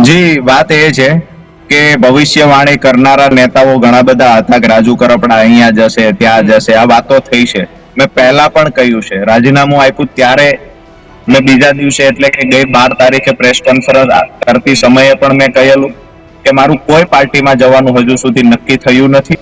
જી, વાત એ છે કે ભવિષ્યવાણી કરનારા નેતાઓ ઘણા બધા હતા કે રાજુ કરપડા અહીંયા જશે ત્યાં જશે, આ વાતો થઈ છે. મેં પહેલા પણ કહ્યું છે, રાજીનામું આપ્યું ત્યારે મેં બીજા દિવસે એટલે કે ગઈ 12 તારીખે પ્રેસ કોન્ફરન્સ કરતી સમયે પણ મેં કહેલું કે મારું કોઈ પાર્ટીમાં જવાનું હજુ સુધી નક્કી થયું નથી.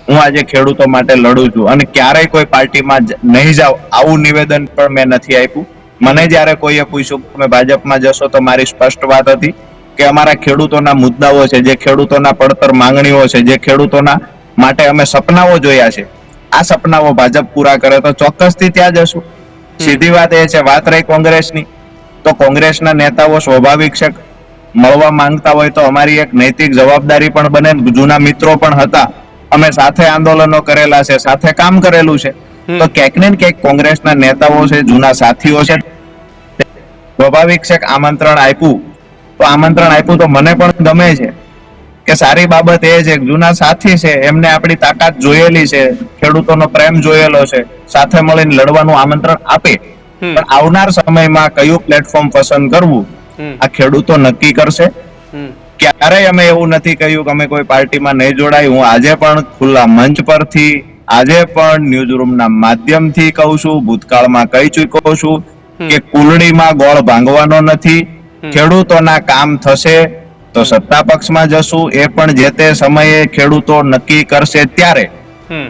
હું આજે ખેડૂતો માટે લડું છું અને ક્યારેય કોઈ પાર્ટીમાં નહીં જાવ આવું નિવેદન પણ મેં નથી આપ્યું. મને જયારે કોઈએ પૂછ્યું કે તમે ભાજપમાં જશો તો મારી સ્પષ્ટ વાત હતી કે અમારા ખેડૂતોના મુદ્દાઓ છે, જે ખેડૂતોના પડતર માંગણીઓ છે, જે ખેડૂતોના માટે અમે સપનાઓ જોયા છે, આ સપનાઓ ભાજપ પૂરા કરે તો ચોક્કસથી ત્યાં જશું. સીધી વાત એ છે. વાત રહી કોંગ્રેસની, તો કોંગ્રેસના નેતાઓ સ્વાભાવિક છે મળવા માંગતા હોય તો અમારી એક નૈતિક જવાબદારી પણ બને. જૂના મિત્રો પણ હતા, અમે સાથે આંદોલનો કરેલા છે, સાથે કામ કરેલું છે, તો ક્યાંક ને ક્યાંક કોંગ્રેસના નેતાઓ છે, જૂના સાથીઓ છે, સ્વાભાવિક છે આમંત્રણ આપ્યું તો આમંત્રણ આપ્યું તો મને પણ ગમે છે કે સારી બાબત એ છે જૂના સાથી છે, એમને આપણી તાકાત જોયેલી છે, ખેડૂતોનો પ્રેમ જોયેલો છે, સાથે મળીને લડવાનું આમંત્રણ આપે. પણ આવનાર સમયમાં કયું પ્લેટફોર્મ પસંદ કરવું આ ખેડૂતો નક્કી કરશે. ક્યારેય અમે એવું નથી કહ્યું કે અમે કોઈ પાર્ટીમાં નહીં જોડાય. હું આજે પણ ખુલ્લા મંચ પરથી, આજે પણ ન્યૂઝરૂમના માધ્યમથી કહું છું, ભૂતકાળમાં કહી ચૂક્યો છું કે કુલડીમાં ગોળ ભાંગવાનો નથી. ખેડૂતોના કામ થશે તો સત્તા પક્ષમાં જશું, એ પણ જે તે સમયે ખેડૂતો નક્કી કરશે ત્યારે.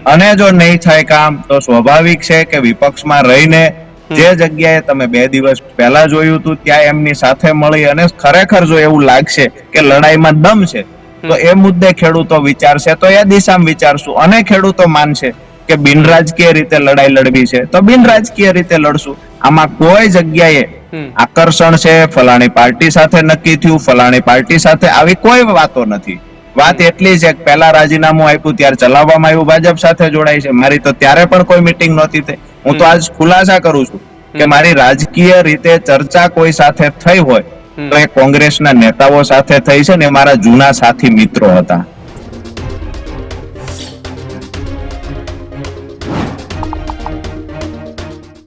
અને જો નહીં થાય કામ તો સ્વાભાવિક છે કે વિપક્ષમાં રહીને જે જગ્યાએ તમે 2 દિવસ પહેલા જોયું હતું ત્યાં એમની સાથે મળી અને ખરેખર જો એવું લાગશે કે લડાઈમાં દમ છે તો એ મુદ્દે ખેડૂતો વિચારશે તો એ દિશામાં વિચારશું. અને ખેડૂતો માનશે કે બિનરાજકીય રીતે લડાઈ લડવી છે તો બિનરાજકીય રીતે લડશું. આમાં કોઈ જગ્યાએ આકર્ષણ છે, ફલાણી પાર્ટી સાથે નક્કી થયું, ફલાણી પાર્ટી સાથે, આવી કોઈ વાતો નથી. વાત એટલી છે કે પહેલા રાજીનામું આપ્યું ત્યારે ચલાવવામાં આવ્યું ભાજપ સાથે જોડાય છે. મારી તો ત્યારે પણ કોઈ મીટિંગ નહોતી થઈ. હું તો આજ ખુલાસા કરું છું કે મારી રાજકીય રીતે ચર્ચા કોઈ સાથે થઈ હોય તો એ કોંગ્રેસના નેતાઓ સાથે થઈ છે ને મારા જૂના સાથી મિત્રો હતા.